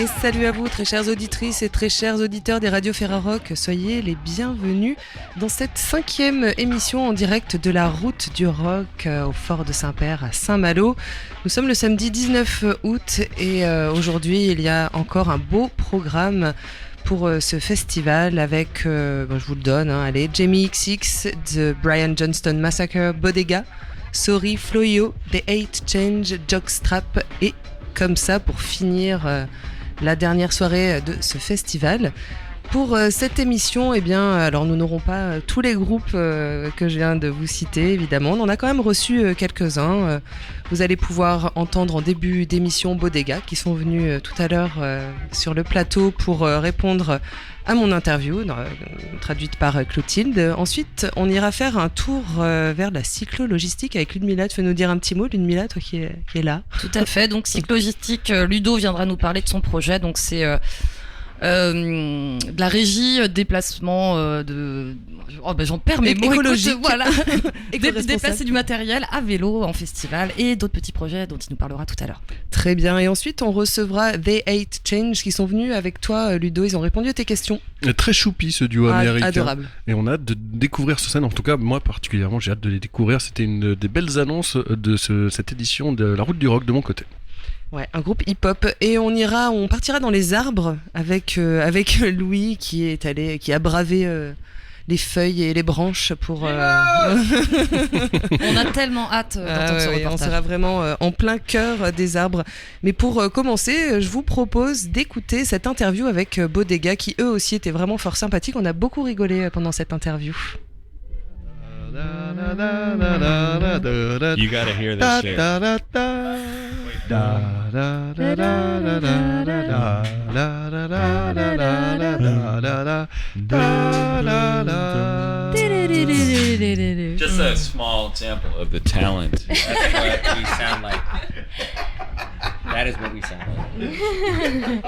salut à vous, très chères auditrices et très chers auditeurs des radios Ferrarock. Soyez les bienvenus dans cette 5e émission en direct de la route du rock au Fort de Saint-Père à Saint-Malo. Nous sommes le samedi 19 août et aujourd'hui il y a encore un beau programme pour ce festival avec, je vous le donne, allez, Jamie XX, The Brian Johnston Massacre, Bodega, Sorry, Floyo, The 8 Change, Jockstrap et Comme Ça pour finir la dernière soirée de ce festival. Pour cette émission, eh bien, alors nous n'aurons pas tous les groupes que je viens de vous citer, évidemment. On en a quand même reçu quelques-uns. Vous allez pouvoir entendre en début d'émission Bodega qui sont venus tout à l'heure sur le plateau pour répondre à mon interview, traduite par Clotilde. Ensuite, on ira faire un tour vers la Cyclogistique avec Ludmilla. Tu veux nous dire un petit mot, Ludmilla, toi qui est là? Tout à fait. Donc, Cyclogistique, Ludo viendra nous parler de son projet. Donc, c'est de la régie, déplacement j'en perds mes mots. Écologique. Écoute, voilà. Déplacer du matériel à vélo en festival et d'autres petits projets dont il nous parlera tout à l'heure. Très bien. Et ensuite, on recevra The 8 Change qui sont venus avec toi, Ludo. Ils ont répondu à tes questions. Très choupi ce duo américain. Adorable. Et on a hâte de découvrir ce scène. En tout cas, moi particulièrement, j'ai hâte de les découvrir. C'était une des belles annonces de cette édition de la route du rock de mon côté. Ouais, un groupe hip-hop. Et on partira dans les arbres avec Louis qui a bravé les feuilles et les branches pour. On a tellement hâte d'entendre ce reportage. On sera vraiment en plein cœur des arbres. Mais pour commencer, je vous propose d'écouter cette interview avec Bodega qui eux aussi étaient vraiment fort sympathiques. On a beaucoup rigolé pendant cette interview. You gotta hear this shit. Just a small example of the talent. That's what we sound like. That is what we sound like.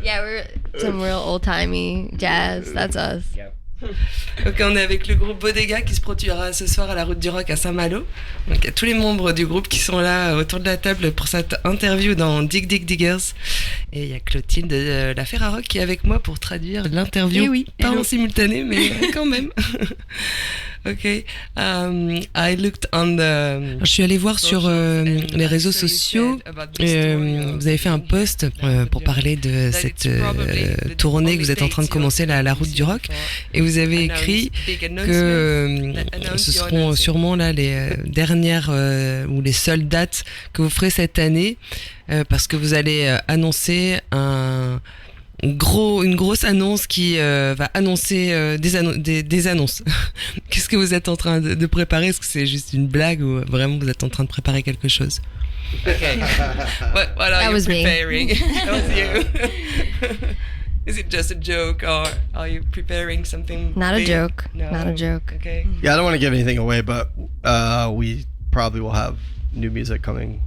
Yeah, we're some real old-timey jazz. That's us. Yep. Donc on est avec le groupe Bodega qui se produira ce soir à la route du rock à Saint-Malo. Donc il y a tous les membres du groupe qui sont là autour de la table pour cette interview dans Dig Dig Diggers. Et il y a Clotilde de la Ferrarock qui est avec moi pour traduire l'interview. Et oui. Pas en simultané mais quand même. Ok. I looked on the. Je suis allée voir sur les réseaux sociaux. Vous avez fait un post pour parler de cette tournée que vous êtes en train de commencer, la route du rock. Et vous avez écrit que ce seront sûrement là les dernières ou les seules dates que vous ferez cette année parce que vous allez annoncer une grosse annonce qui va annoncer des annonces. Qu'est-ce que vous êtes en train de préparer? Est-ce que c'est juste une blague ou vraiment vous êtes en train de préparer quelque chose? Okay. What are you preparing? That was you. Is it just a joke or are you preparing something? Not big? a joke. No. Not a joke. Okay. Yeah, I don't want to give anything away, but we probably will have new music coming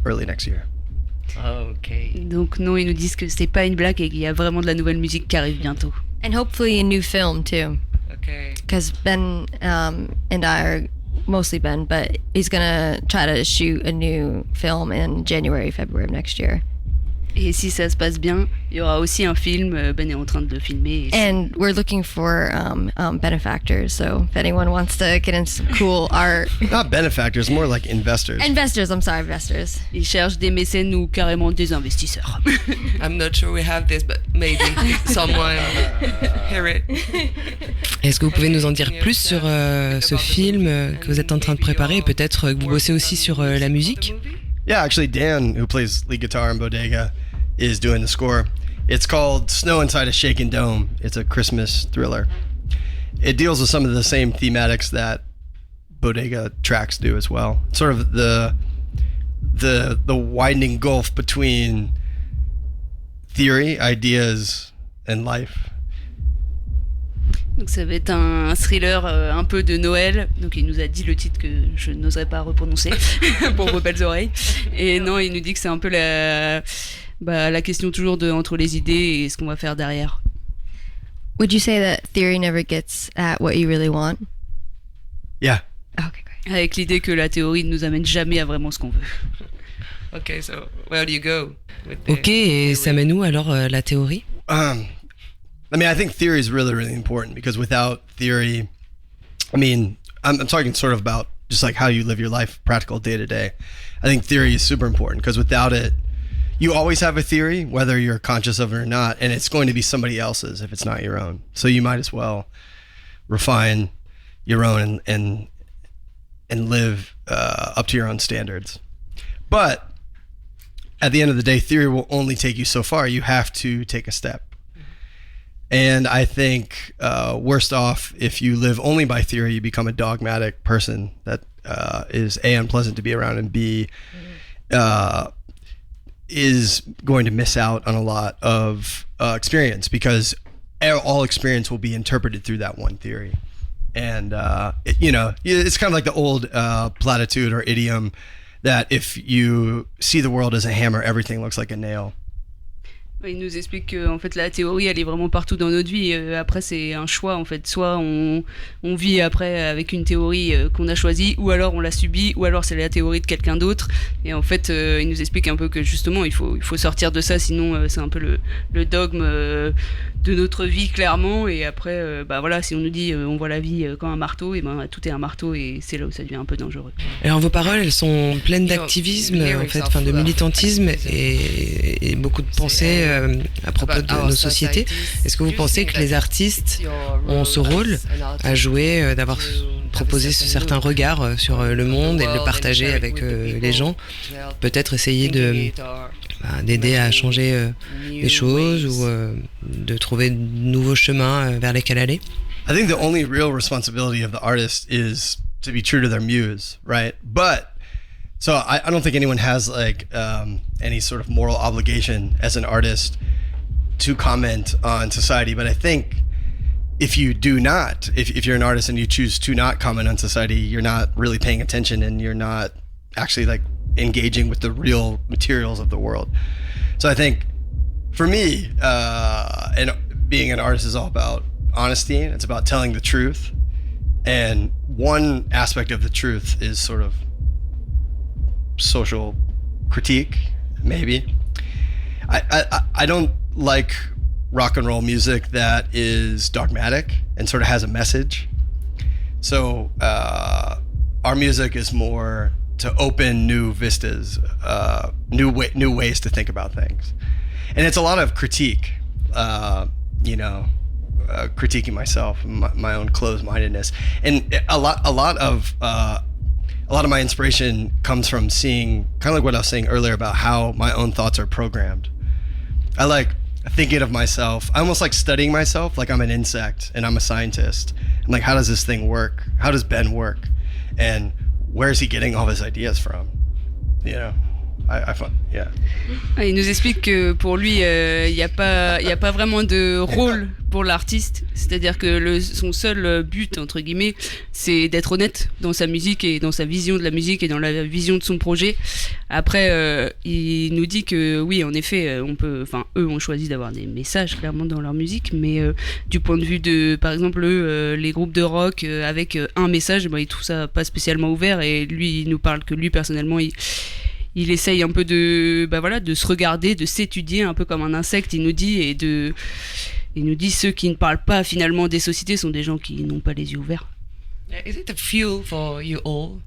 early next year. Okay. Donc non, ils nous disent que c'est pas une blague et qu'il y a vraiment de la nouvelle musique qui arrive bientôt. And hopefully a new film too. Okay. Because Ben and I are mostly Ben, but he's gonna try to shoot a new film in January, February of next year. Et si ça se passe bien, il y aura aussi un film. Ben est en train de le filmer. And we're looking for benefactors. So if anyone wants to get into some cool art. Not benefactors, more like investors. Investors, Ils cherchent des mécènes ou carrément des investisseurs. I'm not sure we have this, but maybe someone hear it. Est-ce que vous pouvez nous en dire plus sur ce film que vous êtes en train de préparer et peut-être que vous bossez aussi sur la musique? Yeah, actually, Dan, who plays lead guitar in Bodega, is doing the score. It's called Snow Inside a Shaken Dome. It's a Christmas thriller. It deals with some of the same thematics that Bodega tracks do as well. Sort of the widening gulf between theory, ideas, and life. Donc ça va être un thriller un peu de Noël. Donc il nous a dit le titre que je n'oserais pas reprononcer pour vos belles oreilles. Et non, il nous dit que c'est un peu la question toujours entre les idées et ce qu'on va faire derrière. Would you say that theory never gets at what you really want? Yeah. Okay, great. Avec l'idée que la théorie ne nous amène jamais à vraiment ce qu'on veut. Okay, so where do you go? Ok, et ça mène où alors la théorie? I mean, I think theory is really, really important because without theory, I mean, I'm talking sort of about just like how you live your life, practical day to day. I think theory is super important because without it, you always have a theory, whether you're conscious of it or not, and it's going to be somebody else's if it's not your own. So you might as well refine your own and live up to your own standards. But at the end of the day, theory will only take you so far. You have to take a step. And I think worst off, if you live only by theory, you become a dogmatic person that is A, unpleasant to be around, and B, is going to miss out on a lot of experience because all experience will be interpreted through that one theory. And, it's kind of like the old platitude or idiom that if you see the world as a hammer, everything looks like a nail. Il nous explique que en fait la théorie elle est vraiment partout dans notre vie. Après c'est un choix en fait. Soit on vit après avec une théorie qu'on a choisie, ou alors on l'a subie, ou alors c'est la théorie de quelqu'un d'autre. Et en fait il nous explique un peu que justement il faut sortir de ça, sinon c'est un peu le dogme de notre vie clairement. Et après voilà, si on nous dit on voit la vie comme un marteau, et ben tout est un marteau, et c'est là où ça devient un peu dangereux. Alors vos paroles elles sont pleines d'activisme en fait, enfin de militantisme et beaucoup de pensées à propos de nos sociétés. Est-ce que vous pensez que les artistes ont ce rôle à jouer, d'avoir proposé certains regards sur le monde et de le partager avec les gens, peut-être essayer d'aider à changer les choses ou de trouver de nouveaux chemins vers lesquels aller? I think the only real responsibility of the artist is to be true to their muse, right? But so I don't think anyone has like any sort of moral obligation as an artist to comment on society. But I think if you do not, if you're an artist and you choose to not comment on society, you're not really paying attention and you're not actually like engaging with the real materials of the world. So I think for me, and being an artist is all about honesty. It's about telling the truth. And one aspect of the truth is sort of social critique, maybe. I don't like rock and roll music that is dogmatic and sort of has a message. So our music is more to open new vistas, new ways to think about things, and it's a lot of critique. Critiquing myself, my own closed-mindedness, and a lot of my inspiration comes from seeing, kind of like what I was saying earlier about how my own thoughts are programmed. I like thinking of myself, I almost like studying myself like I'm an insect and I'm a scientist. I'm like, how does this thing work? How does Ben work? And where is he getting all his ideas from? Il nous explique que pour lui, il n'y a pas vraiment de rôle pour l'artiste. C'est-à-dire que son seul but, entre guillemets, c'est d'être honnête dans sa musique et dans sa vision de la musique et dans la vision de son projet. Après, il nous dit que oui, en effet, eux ont choisi d'avoir des messages clairement dans leur musique, mais du point de vue de, par exemple, les groupes de rock avec un message, ils trouvent ça pas spécialement ouvert. Et lui, il nous parle que lui, personnellement, il essaye un peu de se regarder, de s'étudier un peu comme un insecte, il nous dit, il nous dit ceux qui ne parlent pas finalement des sociétés sont des gens qui n'ont pas les yeux ouverts. Is it a fuel for you all?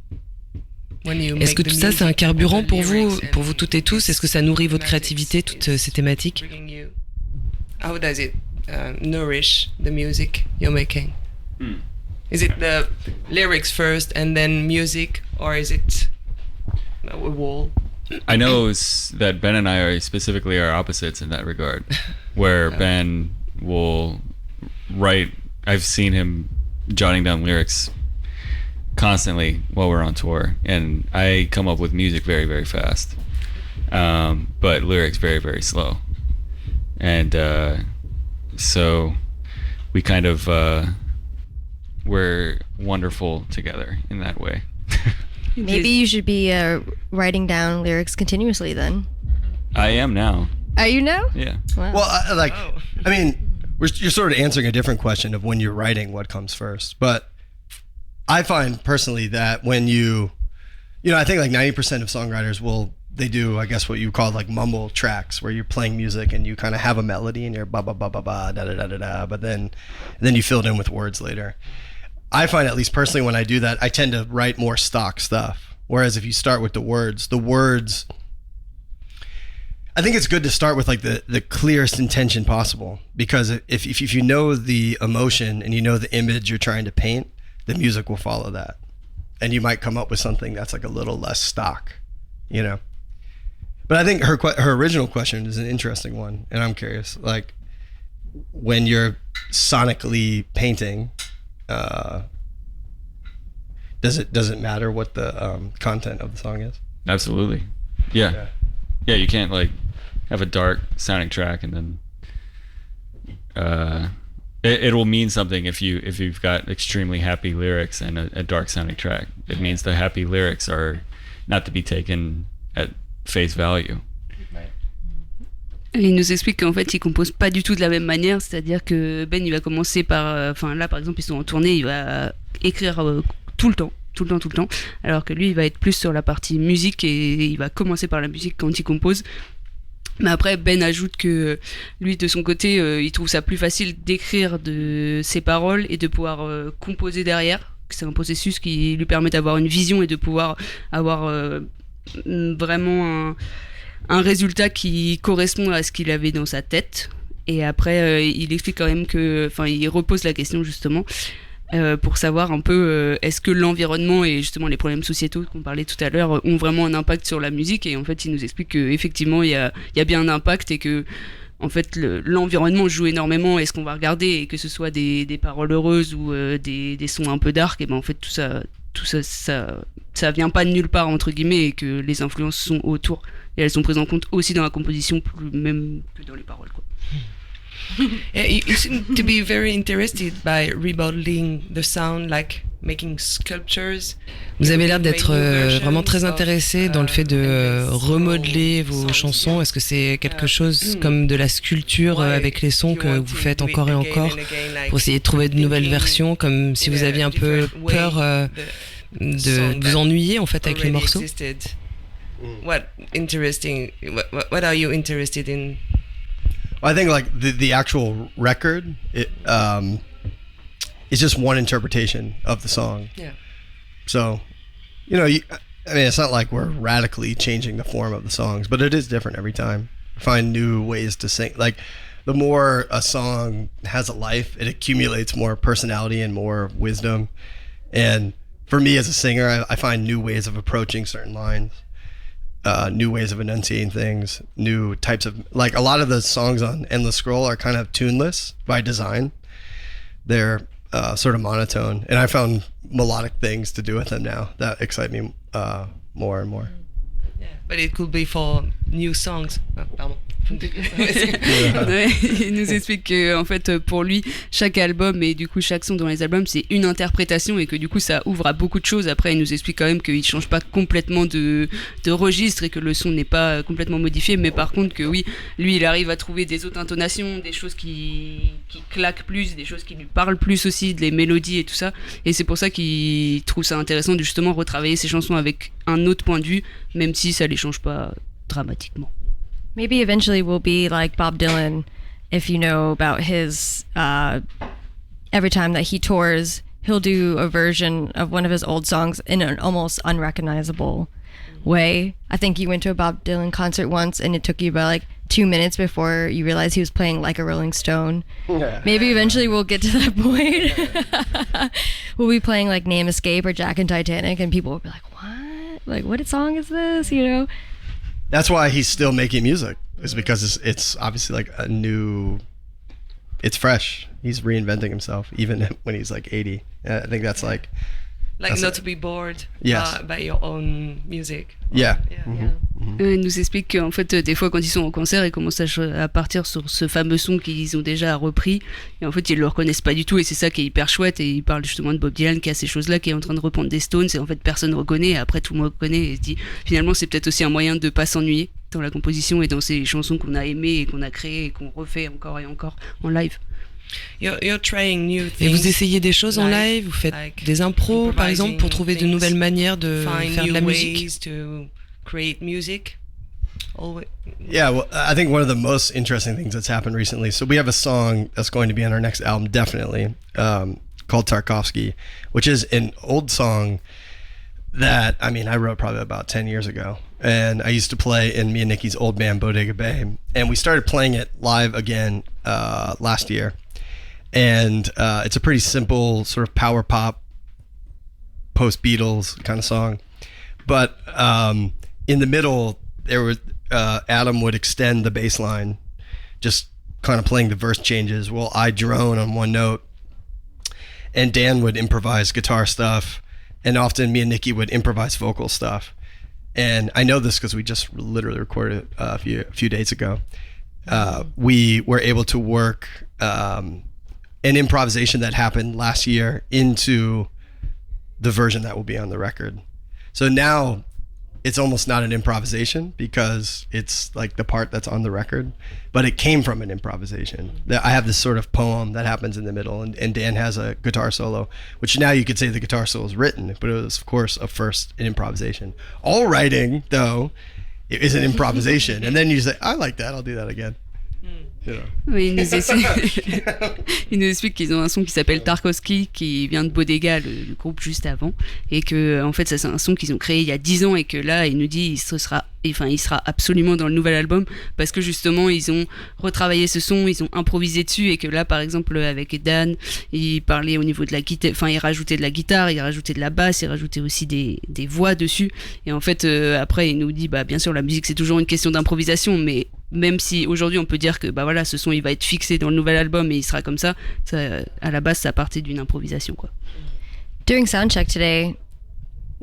Est-ce que tout ça c'est un carburant pour vous toutes et tous? Est-ce que ça nourrit votre créativité, toutes ces thématiques? How does it nourish the music you're making? Is it the lyrics first and then music, or is it a wall? I know that Ben and I are specifically our opposites in that regard, where Ben will write, I've seen him jotting down lyrics constantly while we're on tour, and I come up with music very, very fast, but lyrics very, very slow. And so we kind of, we're wonderful together in that way. Maybe you should be writing down lyrics continuously then. I am now. Are you now? Yeah. Wow. Well, I mean, you're sort of answering a different question of when you're writing, what comes first. But I find personally that when I think like 90% of songwriters will they do, I guess, what you call like mumble tracks, where you're playing music and you kind of have a melody and you're ba ba ba ba ba da da da da da, but then you fill it in with words later. I find, at least personally, when I do that, I tend to write more stock stuff. Whereas if you start with the words, I think it's good to start with like the clearest intention possible, because if you know the emotion and you know the image you're trying to paint, the music will follow that, and you might come up with something that's like a little less stock, you know. But I think her original question is an interesting one, and I'm curious, like, when you're sonically painting, does it matter what the content of the song is? Absolutely. Yeah. You can't like have a dark sounding track and then it will mean something if you've got extremely happy lyrics and a dark sounding track. It means the happy lyrics are not to be taken at face value. Il nous explique qu'en fait il compose pas du tout de la même manière, c'est-à-dire que Ben il va commencer par, là par exemple ils sont en tournée, il va écrire tout le temps, alors que lui il va être plus sur la partie musique et il va commencer par la musique quand il compose. Mais après Ben ajoute que lui de son côté il trouve ça plus facile d'écrire de ses paroles et de pouvoir composer derrière. C'est un processus qui lui permet d'avoir une vision et de pouvoir avoir vraiment un résultat qui correspond à ce qu'il avait dans sa tête. Et après il explique quand même que, il repose la question justement pour savoir un peu est-ce que l'environnement et justement les problèmes sociétaux qu'on parlait tout à l'heure ont vraiment un impact sur la musique. Et en fait il nous explique qu'effectivement il y a bien un impact et que en fait l'environnement joue énormément. Et ce qu'on va regarder, et que ce soit des paroles heureuses ou des sons un peu dark, et ben en fait tout ça vient pas de nulle part entre guillemets, et que les influences sont autour et elles sont prises en compte aussi dans la composition, plus même que dans les paroles, quoi. You seem to be very interested by remodeling the sound, like making sculptures. Vous avez l'air d'être vraiment très intéressé dans le fait de remodeler vos chansons. Est-ce que c'est quelque chose comme de la sculpture avec les sons que vous faites encore et encore pour essayer de trouver de nouvelles versions, comme si vous aviez un peu peur de vous ennuyer en fait avec les morceaux? What are you interested in? I think like the actual record, it's just one interpretation of the song. Yeah. So, it's not like we're radically changing the form of the songs, but it is different every time. Find new ways to sing. Like, the more a song has a life, it accumulates more personality and more wisdom. And for me as a singer, I find new ways of approaching certain lines. New ways of enunciating things, new types of, like, a lot of the songs on Endless Scroll are kind of tuneless by design. They're sort of monotone, and I found melodic things to do with them now that excite me more and more. Yeah, but it could be for new songs. Pardon. Ouais, il nous explique que en fait pour lui chaque album et du coup chaque son dans les albums c'est une interprétation, et que du coup ça ouvre à beaucoup de choses. Après il nous explique quand même qu'il change pas complètement de registre et que le son n'est pas complètement modifié, mais par contre que oui, lui il arrive à trouver des autres intonations, des choses qui claquent plus, des choses qui lui parlent plus aussi, des mélodies et tout ça, et c'est pour ça qu'il trouve ça intéressant de justement retravailler ses chansons avec un autre point de vue, même si ça les change pas dramatiquement. Maybe eventually we'll be like Bob Dylan, if you know about his, every time that he tours, he'll do a version of one of his old songs in an almost unrecognizable way. I think you went to a Bob Dylan concert once and it took you about like 2 minutes before you realized he was playing Like a Rolling Stone. Yeah. Maybe eventually we'll get to that point. We'll be playing like Name Escape or Jack and Titanic and people will be like, what? Like, what song is this, That's why he's still making music, is because it's obviously like it's fresh. He's reinventing himself even when he's like 80. I think that's like not to be bored by your own music. Yeah. Il nous explique qu'en fait des fois quand ils sont en concert ils commencent à partir sur ce fameux son qu'ils ont déjà repris, et en fait ils le reconnaissent pas du tout, et c'est ça qui est hyper chouette. Et il parle justement de Bob Dylan qui a ces choses là, qui est en train de reprendre des Stones, et en fait personne reconnaît, et après tout le monde reconnaît, et se dit finalement c'est peut-être aussi un moyen de pas s'ennuyer dans la composition et dans ces chansons qu'on a aimées et qu'on a créées et qu'on refait encore et encore en live. You're trying new things. Et vous essayez des choses en live, vous faites des impros par exemple pour trouver de nouvelles manières de faire de la musique. To create music. Always. Yeah, well, I think one of the most interesting things that's happened recently. So we have a song that's going to be on our next album, definitely, called Tarkovsky, which is an old song that, I mean, I wrote probably about 10 years ago. And I used to play in me and Nikki's old band, Bodega Bay. And we started playing it live again last year. And it's a pretty simple sort of power pop, post-Beatles kind of song. But in the middle, there was Adam would extend the bass line, just kind of playing the verse changes while I drone on one note. And Dan would improvise guitar stuff. And often me and Nikki would improvise vocal stuff. And I know this because we just literally recorded it a few days ago. We were able to work an improvisation that happened last year into the version that will be on the record. So now it's almost not an improvisation because it's like the part that's on the record, but it came from an improvisation. I have this sort of poem that happens in the middle, and Dan has a guitar solo, which now you could say the guitar solo is written, but it was, of course, an improvisation. All writing, though, is an improvisation. And then you say, I like that, I'll do that again. You know. Oui, ils nous expliquent qu'ils ont un son qui s'appelle Tarkovsky, qui vient de Bodega, le groupe juste avant, et que en fait ça c'est un son qu'ils ont créé il y a 10 ans et que là il nous dit il sera absolument dans le nouvel album parce que justement ils ont retravaillé ce son, ils ont improvisé dessus et que là par exemple avec Dan il parlait au niveau de la guitare, enfin il rajoutait de la guitare, il rajoutait de la basse, il rajoutait aussi des voix dessus et en fait après il nous dit bah bien sûr la musique c'est toujours une question d'improvisation mais même si aujourd'hui on peut dire que bah voilà ce son il va être fixé dans le nouvel album et il sera comme ça, à la base ça partait d'une improvisation quoi. During soundcheck today,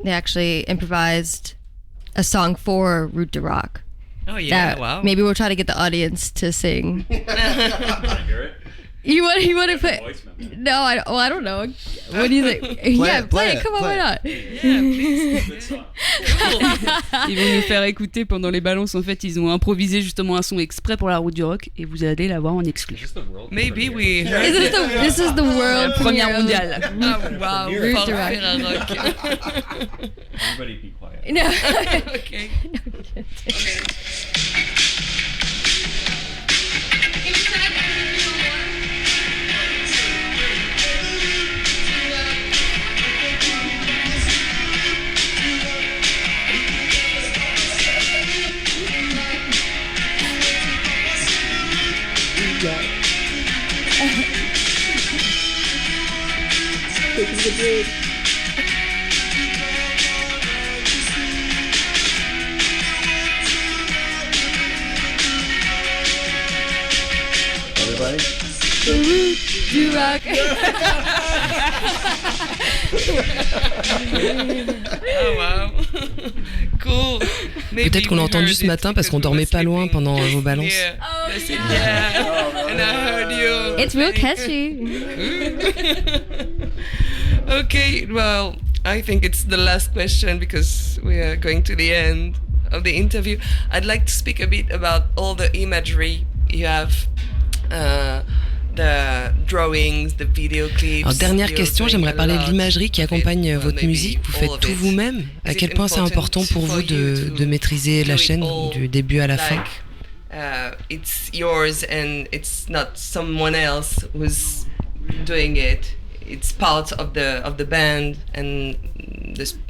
they actually improvised a song for Route de Rock. Oh yeah, wow. Maybe we'll try to get the audience to sing. Can I hear it? You want to put? No, I don't know. What do you think? Play it. Come on, why not? Yeah, please. Ils vont nous faire écouter pendant les balances. En fait, ils ont improvisé justement un son exprès pour la route du rock et vous allez la voir en exclu. Maybe we. This is the world première mondiale. Oh, wow, Route de Rock. Everybody be quiet. No. Okay. Everybody? Du rock. Oh wow. Cool. Peut-être qu'on l'a entendu ce matin parce qu'on dormait pas loin pendant vos balances. Yeah. And I heard you. It's real catchy. Okay, well, I think it's the last question because we are going to the end of the interview. I'd like to speak a bit about all the imagery you have. The drawings, the video clips. Alors, dernière question, j'aimerais parler de l'imagerie qui accompagne votre musique. Vous faites tout vous-même. À quel point c'est important pour vous de maîtriser la chaîne du début à la fin? It's yours and it's not someone else who's doing it. It's part of the band and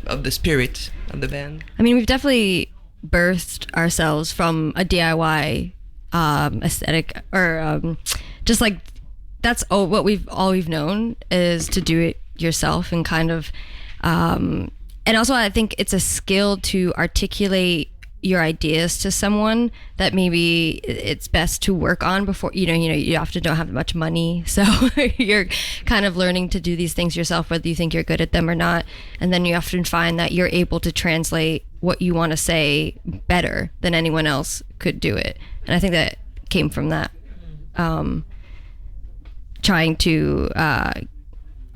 of the spirit of the band. I mean, we've definitely birthed ourselves from a DIY aesthetic, or just like that's all we've known is to do it yourself and kind of and also I think it's a skill to articulate your ideas to someone that maybe it's best to work on before you often don't have much money, so you're kind of learning to do these things yourself whether you think you're good at them or not, and then you often find that you're able to translate what you want to say better than anyone else could do it, and I think that came from that trying to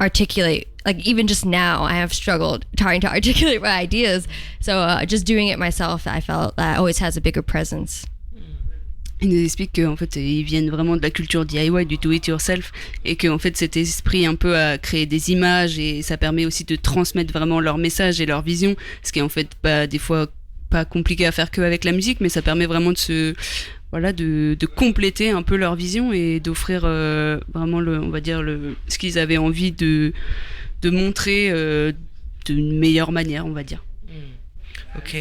articulate, like even just now I have struggled trying to articulate my ideas, so just doing it myself I felt that always has a bigger presence. Ils nous expliquent qu'en fait ils viennent vraiment de la culture DIY, du do it yourself, et qu'en fait cet esprit un peu à créer des images, et ça permet aussi de transmettre vraiment leur message et leur vision, ce qui est en fait pas des fois pas compliqué à faire qu'avec la musique, mais ça permet vraiment de compléter un peu leur vision et d'offrir vraiment ce qu'ils avaient envie de montrer d'une meilleure manière, on va dire. Ok,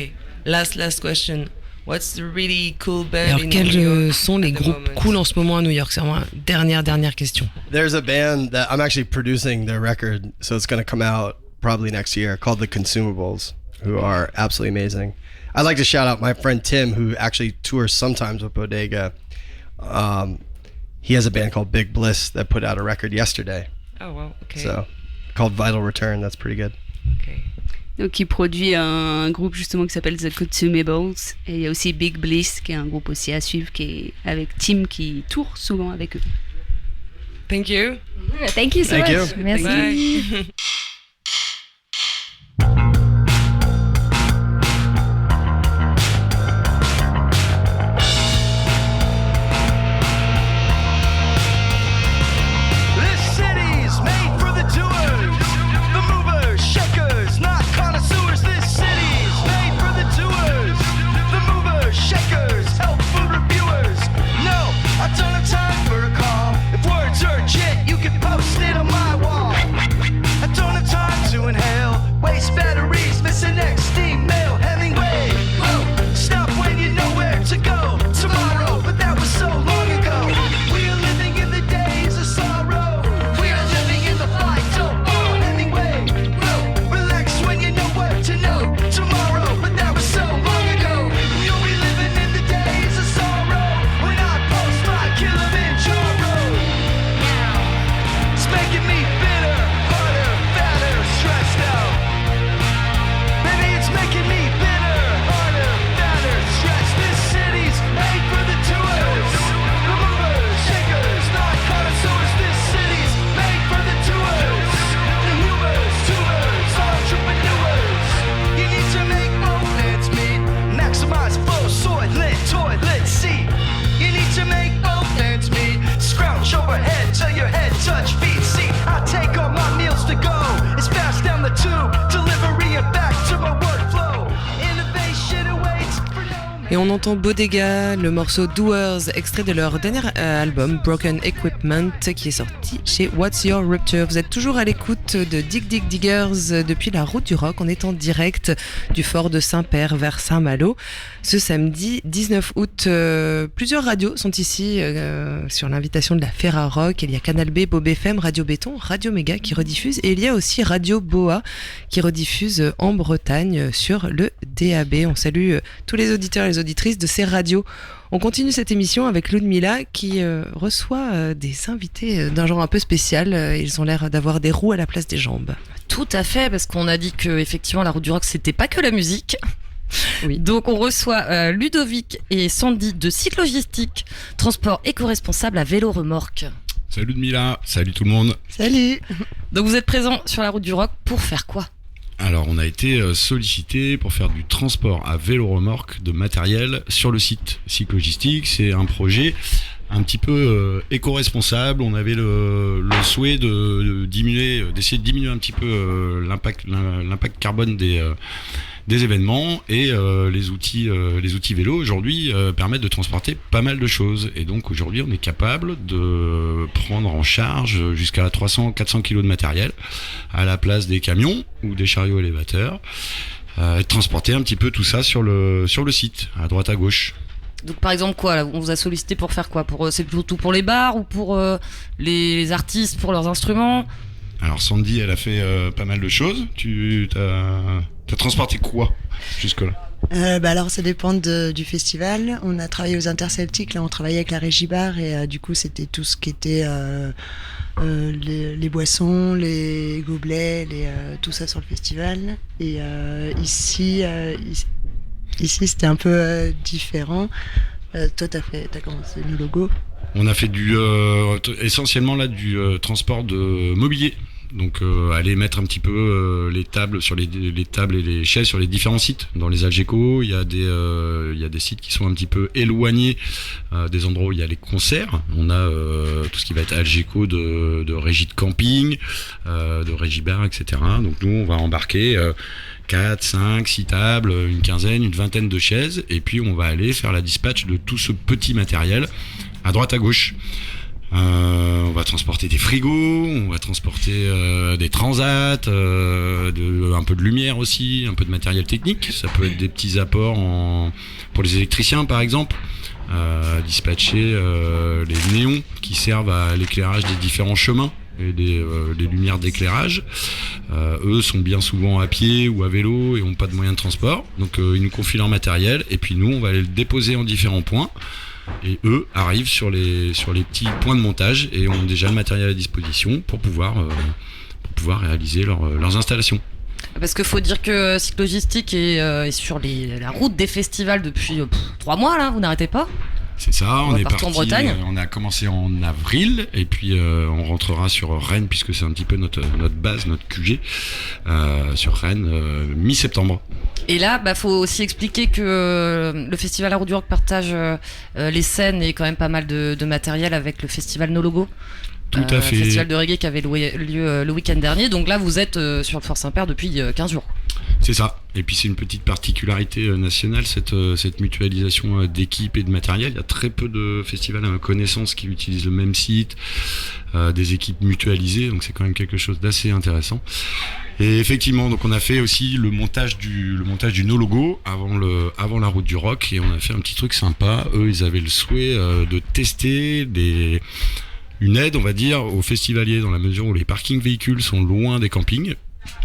last question. What's the really cool band Alors, in New quels York sont les at the groupes moment? cool en ce moment à New York? C'est vraiment la dernière question. There's a band that I'm actually producing their record, so it's going to come out probably next year, called The Consumables, who are absolutely amazing. I'd like to shout out my friend Tim, who actually tours sometimes with Bodega. He has a band called Big Bliss that put out a record yesterday. Oh wow, okay. So, called Vital Return. That's pretty good. Okay. Donc il produit un groupe justement qui s'appelle The Consumables, et il y a aussi Big Bliss qui est un groupe aussi à suivre, qui est avec Tim qui tourne souvent avec eux. Thank you. Thank you so Thank much. you. Merci. Bye. Et on entend Bodega, le morceau Doers, extrait de leur dernier album Broken Equipment, qui est sorti chez What's Your Rupture. Vous êtes toujours à l'écoute de Dig Dig Diggers depuis la route du rock. On est en direct du fort de Saint-Père vers Saint-Malo. Ce samedi 19 août, plusieurs radios sont ici sur l'invitation de la Ferrarock. Il y a Canal B, Bob FM, Radio Béton, Radio Méga qui rediffuse. Et il y a aussi Radio Boa qui rediffuse en Bretagne sur le DAB. On salue tous les auditeurs et les auditrices de ces radios. On continue cette émission avec Ludmilla qui reçoit des invités d'un genre un peu spécial. Ils ont l'air d'avoir des roues à la place des jambes. Tout à fait, parce qu'on a dit que effectivement la route du rock c'était pas que la musique. Oui. Donc on reçoit Ludovic et Sandy de Cyclogistique, transport éco-responsable à vélo remorque. Salut Ludmilla, salut tout le monde. Salut. Donc vous êtes présents sur la route du rock pour faire quoi ? Alors on a été sollicité pour faire du transport à vélo remorque de matériel sur le site Cyclogistique. C'est un projet un petit peu éco-responsable. On avait le souhait d'essayer de diminuer un petit peu l'impact carbone des événements, et les outils vélo aujourd'hui permettent de transporter pas mal de choses, et donc aujourd'hui on est capable de prendre en charge jusqu'à 300-400 kg de matériel à la place des camions ou des chariots élévateurs, et de transporter un petit peu tout ça sur le site, à droite à gauche. Donc par exemple quoi là, on vous a sollicité pour faire quoi ? C'est plutôt pour les bars ou pour les artistes pour leurs instruments ? Alors Sandy, elle a fait pas mal de choses. T'as transporté quoi jusque-là ? Alors ça dépend du festival. On a travaillé aux Interceltiques, là on travaillait avec la Régie Bar, et du coup c'était tout ce qui était les boissons, les gobelets, tout ça sur le festival. Et ici c'était un peu différent. Toi t'as commencé le logo. On a fait essentiellement là du transport de mobilier. Donc aller mettre un petit peu les tables et les chaises sur les différents sites. Dans les Algeco, il y a des sites qui sont un petit peu éloignés des endroits où il y a les concerts. On a tout ce qui va être Algeco de régie de camping, de régie bar, etc. Donc nous on va embarquer 4, 5, 6 tables, une quinzaine, une vingtaine de chaises, et puis on va aller faire la dispatch de tout ce petit matériel à droite à gauche. On va transporter des frigos, on va transporter des transats, un peu de lumière aussi, un peu de matériel technique. Ça peut être des petits apports pour les électriciens par exemple. Dispatcher les néons qui servent à l'éclairage des différents chemins et des lumières d'éclairage. Eux sont bien souvent à pied ou à vélo et n'ont pas de moyens de transport. Donc ils nous confient leur matériel et puis nous on va aller le déposer en différents points. Et eux arrivent sur les petits points de montage et ont déjà le matériel à disposition pour pouvoir réaliser leurs installations. Parce qu'il faut dire que Cyclogistique est sur la route des festivals depuis 3 mois là, vous n'arrêtez pas ? C'est ça, on est parti en Bretagne. On a commencé en avril et puis on rentrera sur Rennes puisque c'est un petit peu notre base, notre QG sur Rennes mi-septembre. Et là, faut aussi expliquer que le festival La Route du Rock partage les scènes et quand même pas mal de matériel avec le festival No Logo. Tout à fait. Festival de reggae qui avait lieu le week-end dernier. Donc là, vous êtes sur le Fort Saint-Père depuis 15 jours. C'est ça. Et puis c'est une petite particularité nationale, cette mutualisation d'équipes et de matériel. Il y a très peu de festivals à ma connaissance qui utilisent le même site, des équipes mutualisées. Donc c'est quand même quelque chose d'assez intéressant. Et effectivement, donc on a fait aussi le montage du No Logo avant la route du rock et on a fait un petit truc sympa. Eux, ils avaient le souhait de tester une aide, on va dire, aux festivaliers dans la mesure où les parkings véhicules sont loin des campings.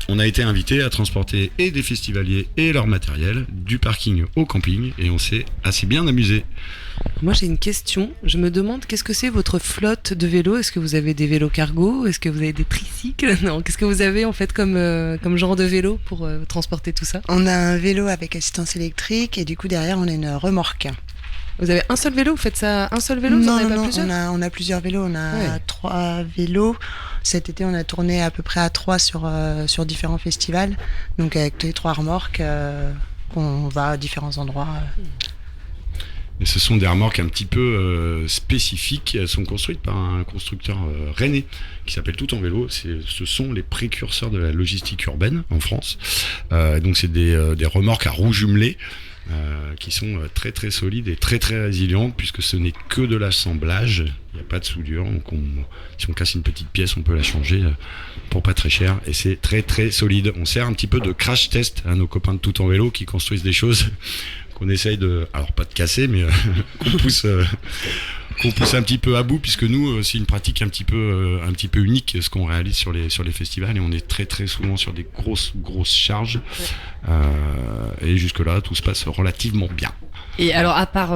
On a été invité à transporter et des festivaliers et leur matériel du parking au camping et on s'est assez bien amusé. Moi j'ai une question, je me demande qu'est-ce que c'est votre flotte de vélos ? Est-ce que vous avez des vélos cargo ? Est-ce que vous avez des tricycles ? Non, qu'est-ce que vous avez en fait comme genre de vélo pour transporter tout ça ? On a un vélo avec assistance électrique et du coup derrière on a une remorque. Vous avez un seul vélo ? Vous faites ça un seul vélo ? Vous en avez pas plusieurs ? On a plusieurs vélos, on a 3 vélos. Cet été on a tourné à peu près à 3 sur différents festivals, donc avec les 3 remorques on va à différents endroits. Et ce sont des remorques un petit peu spécifiques. Elles sont construites par un constructeur rennais qui s'appelle Tout en Vélo. Ce sont les précurseurs de la logistique urbaine en France. Donc c'est des remorques à roues jumelées qui sont très très solides et très très résilientes puisque ce n'est que de l'assemblage. Il n'y a pas de soudure. Donc si on casse une petite pièce, on peut la changer pour pas très cher. Et c'est très très solide. On sert un petit peu de crash test à nos copains de Tout en Vélo qui construisent des choses qu'on essaye alors pas de casser, mais qu'on pousse un petit peu à bout, puisque nous, c'est une pratique un petit peu unique, ce qu'on réalise sur les festivals, et on est très très souvent sur des grosses charges, et jusque là, tout se passe relativement bien. Et alors, à part